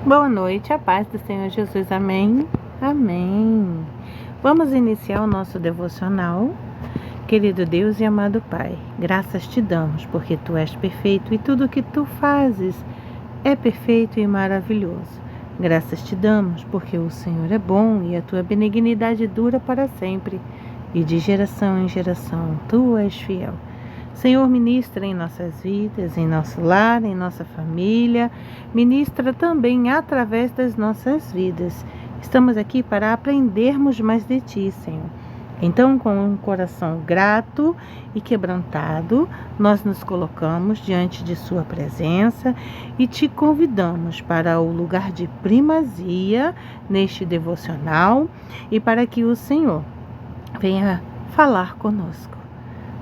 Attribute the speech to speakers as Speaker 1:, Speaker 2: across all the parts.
Speaker 1: Boa noite, a paz do Senhor Jesus, amém? Amém. Vamos iniciar o nosso devocional. Querido Deus e amado Pai, graças te damos, porque Tu és perfeito e tudo o que Tu fazes é perfeito e maravilhoso. Graças te damos, porque o Senhor é bom e a Tua benignidade dura para sempre, e de geração em geração Tu és fiel. Senhor, ministra em nossas vidas, em nosso lar, em nossa família, ministra também através das nossas vidas. Estamos aqui para aprendermos mais de Ti, Senhor. Então, com um coração grato e quebrantado, nós nos colocamos diante de Sua presença e Te convidamos para o lugar de primazia neste devocional e para que o Senhor venha falar conosco,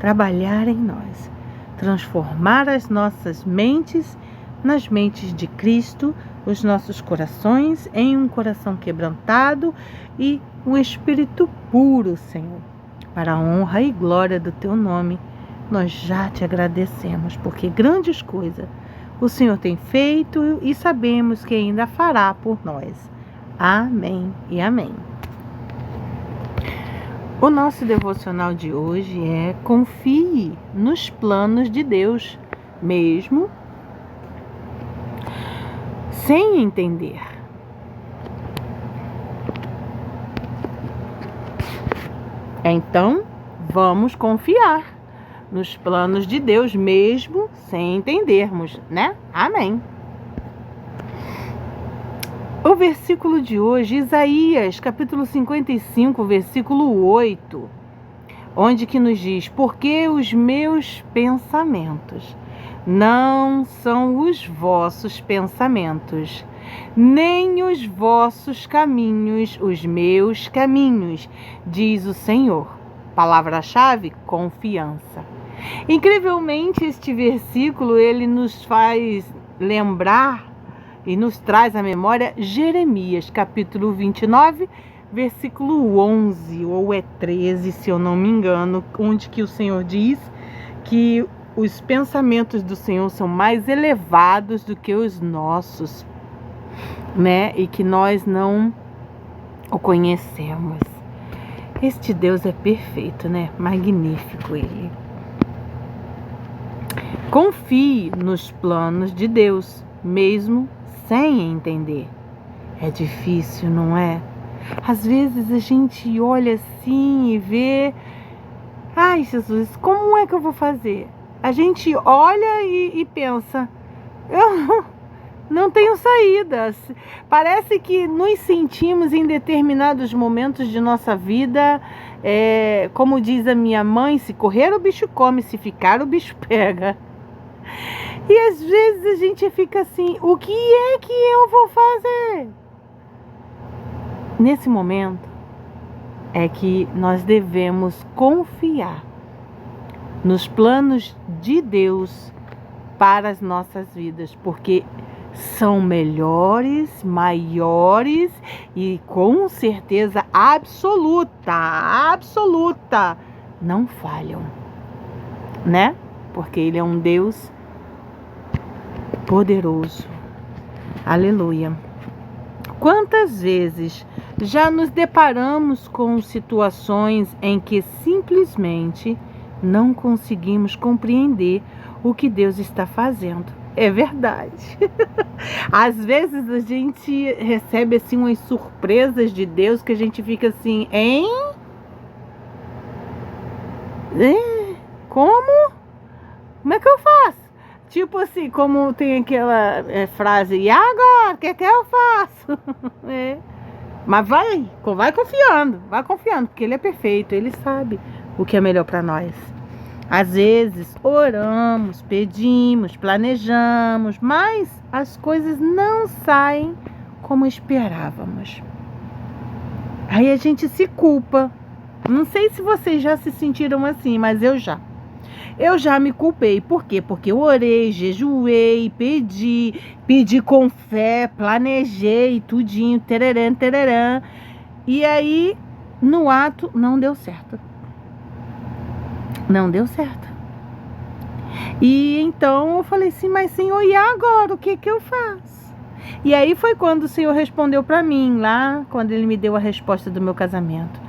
Speaker 1: trabalhar em nós, transformar as nossas mentes nas mentes de Cristo, os nossos corações em um coração quebrantado e um espírito puro, Senhor. Para a honra e glória do Teu nome, nós já Te agradecemos, porque grandes coisas o Senhor tem feito e sabemos que ainda fará por nós. Amém e amém. O nosso devocional de hoje é: confie nos planos de Deus, mesmo sem entender. Então, vamos confiar nos planos de Deus, mesmo sem entendermos, né? Amém. O versículo de hoje, Isaías, capítulo 55, versículo 8, onde que nos diz: porque os meus pensamentos não são os vossos pensamentos, nem os vossos caminhos, os meus caminhos, diz o Senhor. Palavra-chave: confiança. Incrivelmente, este versículo, ele nos faz lembrar e nos traz à memória Jeremias, capítulo 29, versículo 11, ou é 13, se eu não me engano, onde que o Senhor diz que os pensamentos do Senhor são mais elevados do que os nossos, né? E que nós não o conhecemos. Este Deus é perfeito, né? Magnífico Ele. Confie nos planos de Deus, mesmo sem entender. É difícil, não é? Às vezes a gente olha assim e vê: ai, Jesus, como é que eu vou fazer? A gente olha e pensa: eu não tenho saídas. Parece que nos sentimos em determinados momentos de nossa vida, como diz a minha mãe: se correr o bicho come, se ficar o bicho pega. E às vezes a gente fica assim: o que é que eu vou fazer? Nesse momento é que nós devemos confiar nos planos de Deus para as nossas vidas, porque são melhores, maiores e com certeza absoluta, não falham, né? Porque Ele é um Deus poderoso. Aleluia. Quantas vezes já nos deparamos com situações em que simplesmente não conseguimos compreender o que Deus está fazendo? É verdade. Às vezes a gente recebe assim umas surpresas de Deus que a gente fica assim: hein? Como? Como é que eu faço? Tipo assim, como tem aquela frase: e agora? O que é que eu faço? Mas vai confiando, porque Ele é perfeito, Ele sabe o que é melhor para nós. Às vezes oramos, pedimos, planejamos, mas as coisas não saem como esperávamos. Aí a gente se culpa. Não sei se vocês já se sentiram assim, mas eu já me culpei. Por quê? Porque eu orei, jejuei, pedi com fé, planejei tudinho, tererã. E aí, no ato, não deu certo. Não deu certo. E então eu falei assim: mas Senhor, e agora? O que eu faço? E aí foi quando o Senhor respondeu para mim, lá quando Ele me deu a resposta do meu casamento.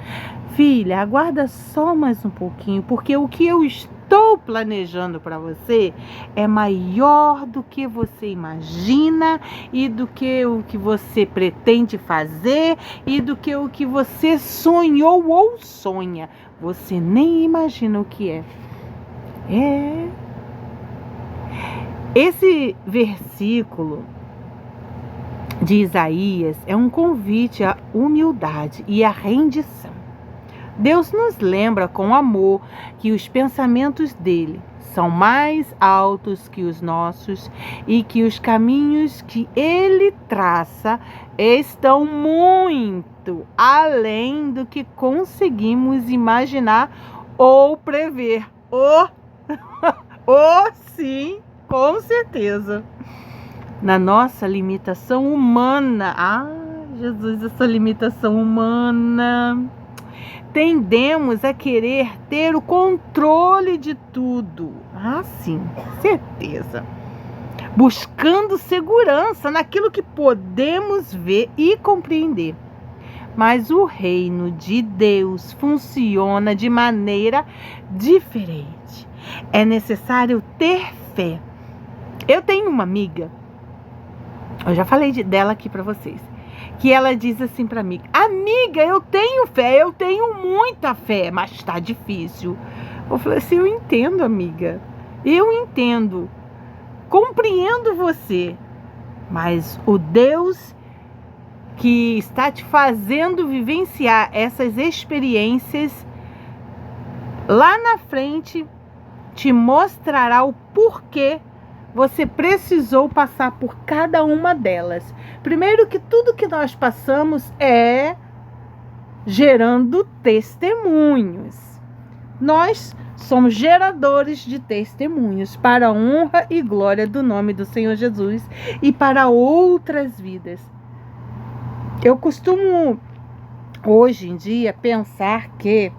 Speaker 1: Filha, aguarda só mais um pouquinho, porque o que eu estou planejando para você é maior do que você imagina e do que o que você pretende fazer e do que o que você sonhou ou sonha. Você nem imagina o que é. Esse versículo de Isaías é um convite à humildade e à rendição. Deus nos lembra com amor que os pensamentos dele são mais altos que os nossos e que os caminhos que ele traça estão muito além do que conseguimos imaginar ou prever. Sim, com certeza. Na nossa limitação humana, Jesus, essa limitação humana, tendemos a querer ter o controle de tudo. Sim, certeza. Buscando segurança naquilo que podemos ver e compreender. Mas o reino de Deus funciona de maneira diferente. É necessário ter fé. Eu tenho uma amiga, eu já falei dela aqui para vocês, que ela diz assim para mim: amiga, eu tenho fé, eu tenho muita fé, mas está difícil. Eu falei assim: eu entendo, amiga, eu entendo, compreendo você, mas o Deus que está te fazendo vivenciar essas experiências lá na frente te mostrará o porquê você precisou passar por cada uma delas. Primeiro, que tudo que nós passamos é gerando testemunhos. Nós somos geradores de testemunhos para a honra e glória do nome do Senhor Jesus e para outras vidas. Eu costumo, hoje em dia, pensar que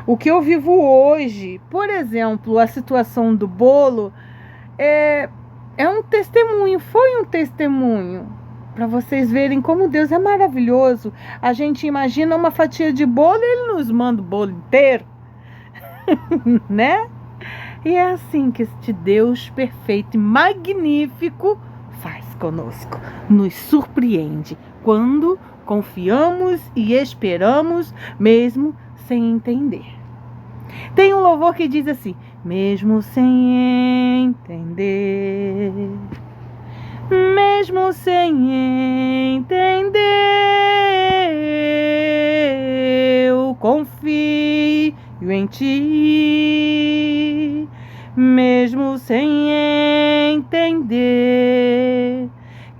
Speaker 1: o que eu vivo hoje, por exemplo, a situação do bolo, é um testemunho, foi um testemunho, para vocês verem como Deus é maravilhoso. A gente imagina uma fatia de bolo e Ele nos manda o bolo inteiro, né? E é assim que este Deus perfeito e magnífico faz conosco, nos surpreende quando confiamos e esperamos, mesmo sem entender. Tem um louvor que diz assim: mesmo sem entender, mesmo sem entender, eu confio em ti. Mesmo sem entender,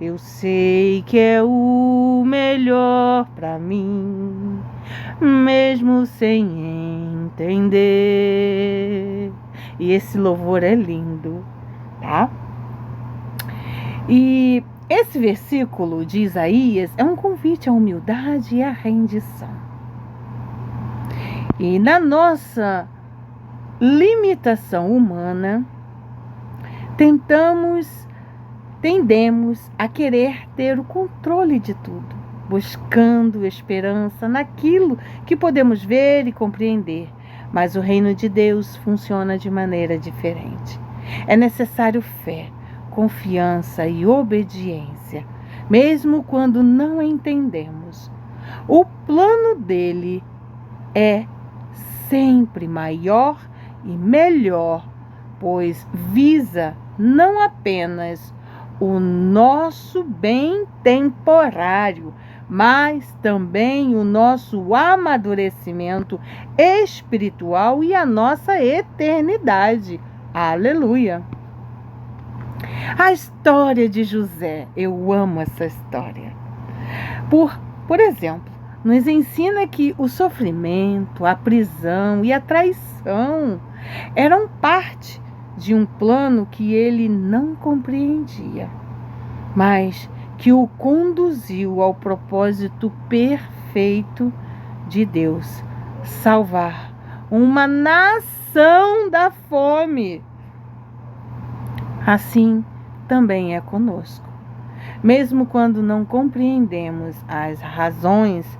Speaker 1: eu sei que é o melhor para mim. Mesmo sem entender. E esse louvor é lindo, tá? E esse versículo de Isaías é um convite à humildade e à rendição. E na nossa limitação humana, tendemos a querer ter o controle de tudo, buscando esperança naquilo que podemos ver e compreender. Mas o reino de Deus funciona de maneira diferente. É necessário fé, confiança e obediência, mesmo quando não entendemos. O plano dele é sempre maior e melhor, pois visa não apenas o nosso bem temporário, mas também o nosso amadurecimento espiritual e a nossa eternidade. Aleluia! A história de José, eu amo essa história. Por exemplo, nos ensina que o sofrimento, a prisão e a traição eram parte de um plano que ele não compreendia, mas que o conduziu ao propósito perfeito de Deus: salvar uma nação da fome. Assim também é conosco. Mesmo quando não compreendemos as razões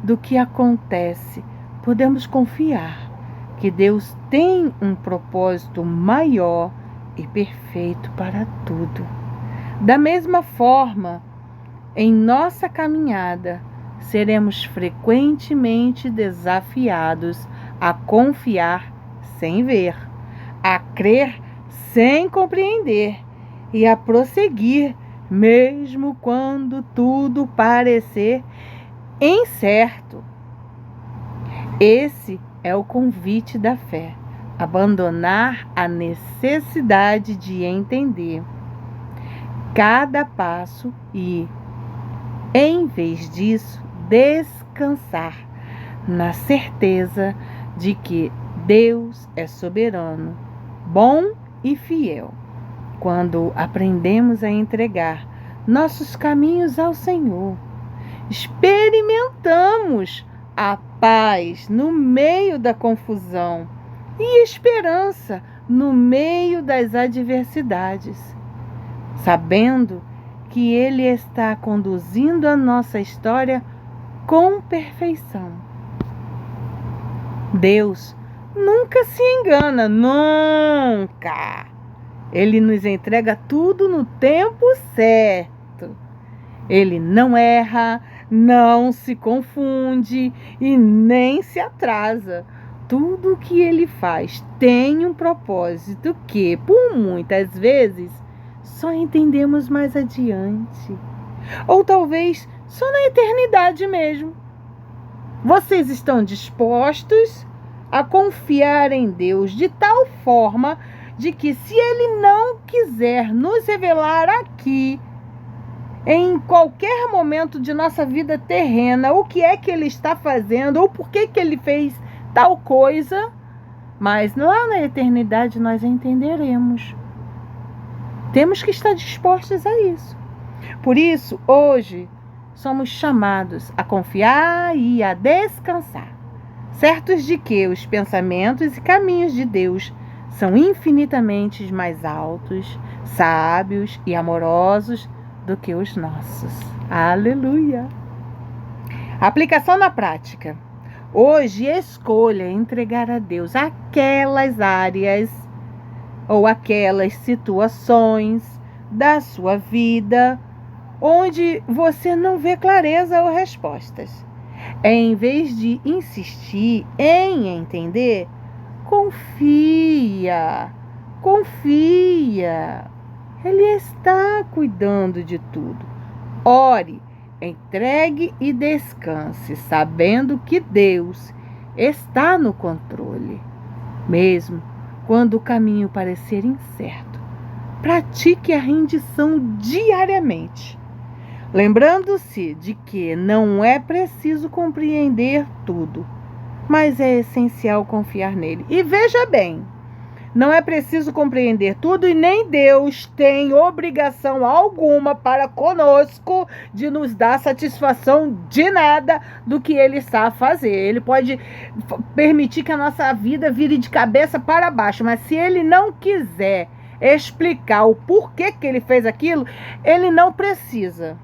Speaker 1: do que acontece, podemos confiar que Deus tem um propósito maior e perfeito para tudo. Da mesma forma, em nossa caminhada, seremos frequentemente desafiados a confiar sem ver, a crer sem compreender e a prosseguir mesmo quando tudo parecer incerto. Esse é o convite da fé, abandonar a necessidade de entender cada passo e, em vez disso, descansar na certeza de que Deus é soberano, bom e fiel. Quando aprendemos a entregar nossos caminhos ao Senhor, experimentamos a paz no meio da confusão e esperança no meio das adversidades, sabendo que Ele está conduzindo a nossa história com perfeição. Deus nunca se engana, nunca! Ele nos entrega tudo no tempo certo. Ele não erra, não se confunde e nem se atrasa. Tudo o que Ele faz tem um propósito que, por muitas vezes, só entendemos mais adiante. Ou talvez só na eternidade mesmo. Vocês estão dispostos a confiar em Deus de tal forma de que, se Ele não quiser nos revelar aqui, em qualquer momento de nossa vida terrena, o que é que Ele está fazendo ou por que Ele fez tal coisa, mas lá na eternidade nós entenderemos. Temos que estar dispostos a isso. Por isso, hoje, somos chamados a confiar e a descansar, certos de que os pensamentos e caminhos de Deus são infinitamente mais altos, sábios e amorosos do que os nossos. Aleluia! Aplicação na prática. Hoje, escolha entregar a Deus aquelas áreas ou aquelas situações da sua vida onde você não vê clareza ou respostas. Em vez de insistir em entender, confia. Ele está cuidando de tudo. Ore, entregue e descanse, sabendo que Deus está no controle. Mesmo quando o caminho parecer incerto, pratique a rendição diariamente, lembrando-se de que não é preciso compreender tudo, mas é essencial confiar nele. E veja bem, não é preciso compreender tudo e nem Deus tem obrigação alguma para conosco de nos dar satisfação de nada do que Ele está a fazer. Ele pode permitir que a nossa vida vire de cabeça para baixo, mas se Ele não quiser explicar o porquê que Ele fez aquilo, Ele não precisa.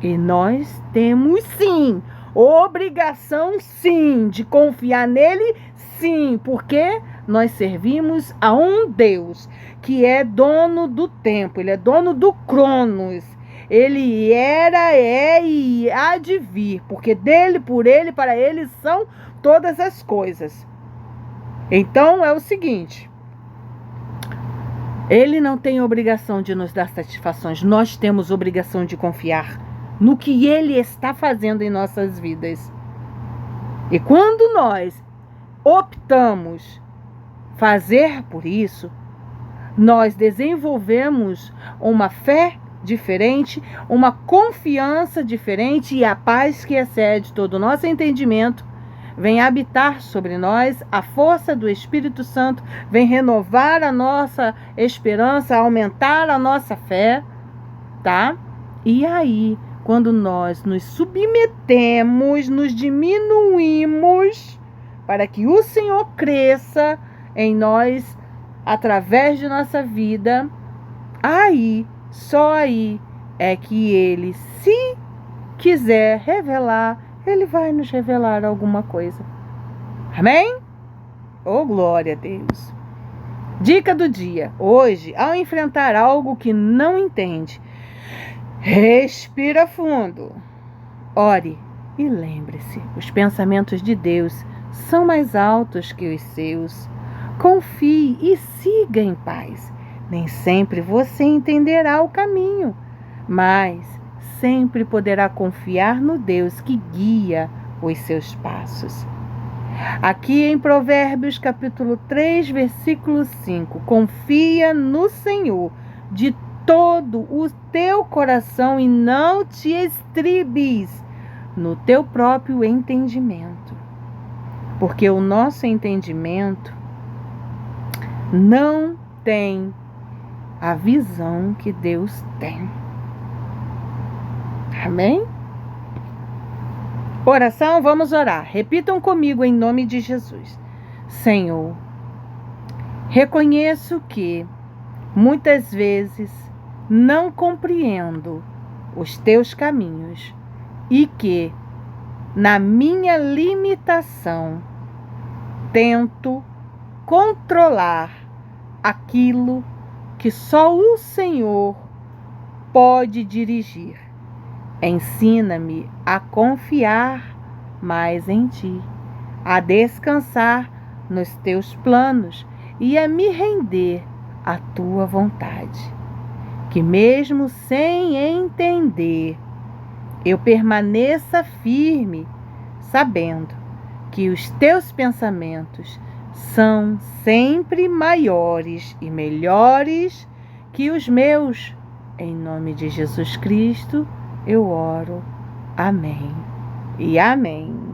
Speaker 1: E nós temos sim, obrigação sim, de confiar nele sim, porque nós servimos a um Deus que é dono do tempo, Ele é dono do Cronos. Ele era, é e há de vir, porque dele, por Ele, para Ele são todas as coisas. Então é o seguinte, Ele não tem obrigação de nos dar satisfações, nós temos obrigação de confiar no que Ele está fazendo em nossas vidas. E quando nós optamos fazer por isso, nós desenvolvemos uma fé diferente, uma confiança diferente, e a paz que excede todo o nosso entendimento vem habitar sobre nós, a força do Espírito Santo vem renovar a nossa esperança, aumentar a nossa fé, tá? E aí, quando nós nos submetemos, nos diminuímos para que o Senhor cresça em nós, através de nossa vida, aí, só aí, é que Ele, se quiser revelar, Ele vai nos revelar alguma coisa. Amém? Oh, glória a Deus! Dica do dia. Hoje, ao enfrentar algo que não entende, respira fundo, ore e lembre-se, os pensamentos de Deus são mais altos que os seus. Confie e siga em paz. Nem sempre você entenderá o caminho, mas sempre poderá confiar no Deus que guia os seus passos. Aqui em Provérbios capítulo 3, versículo 5, confia no Senhor de todo o teu coração e não te estribes no teu próprio entendimento, porque o nosso entendimento não tem a visão que Deus tem. Amém? Oração, vamos orar. Repitam comigo em nome de Jesus. Senhor, reconheço que muitas vezes não compreendo os teus caminhos e que, na minha limitação, tento controlar aquilo que só o Senhor pode dirigir. Ensina-me a confiar mais em Ti, a descansar nos Teus planos e a me render à Tua vontade. Que mesmo sem entender, eu permaneça firme, sabendo que os Teus pensamentos são sempre maiores e melhores que os meus. Em nome de Jesus Cristo, eu oro. Amém e amém.